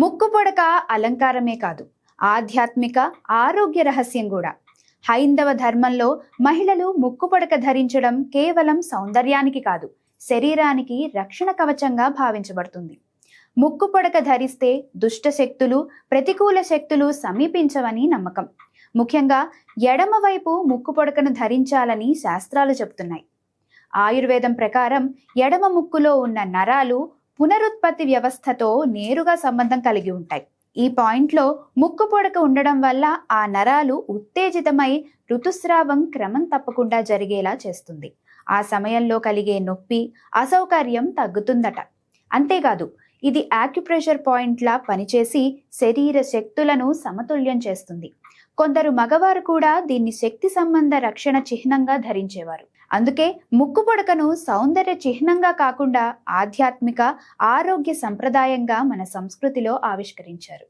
ముక్కు పొడక అలంకారమే కాదు, ఆధ్యాత్మిక ఆరోగ్య రహస్యం కూడా. హైందవ ధర్మంలో మహిళలు ముక్కు పొడక ధరించడం కేవలం సౌందర్యానికి కాదు, శరీరానికి రక్షణ కవచంగా భావించబడుతుంది. ముక్కు పొడక ధరిస్తే దుష్ట శక్తులు, ప్రతికూల శక్తులు సమీపించవని నమ్మకం. ముఖ్యంగా ఎడమ వైపు ముక్కు పొడకను ధరించాలని శాస్త్రాలు చెబుతున్నాయి. ఆయుర్వేదం ప్రకారం ఎడమ ముక్కులో ఉన్న నరాలు పునరుత్పత్తి వ్యవస్థతో నేరుగా సంబంధం కలిగి ఉంటాయి. ఈ పాయింట్లో ముక్కు పొడక ఉండడం వల్ల ఆ నరాలు ఉత్తేజితమై ఋతుస్రావం క్రమం తప్పకుండా జరిగేలా చేస్తుంది. ఆ సమయంలో కలిగే నొప్పి, అసౌకర్యం తగ్గుతుందట. అంతేకాదు, ఇది యాక్యుప్రెషర్ పాయింట్లా పనిచేసి శరీర శక్తులను సమతుల్యం చేస్తుంది. కొందరు మగవారు కూడా దీన్ని శక్తి సంబంధ రక్షణ చిహ్నంగా ధరించేవారు. అందుకే ముక్కు పొడకను సౌందర్య చిహ్నంగా కాకుండా ఆధ్యాత్మిక ఆరోగ్య సంప్రదాయంగా మన సంస్కృతిలో ఆవిష్కరించారు.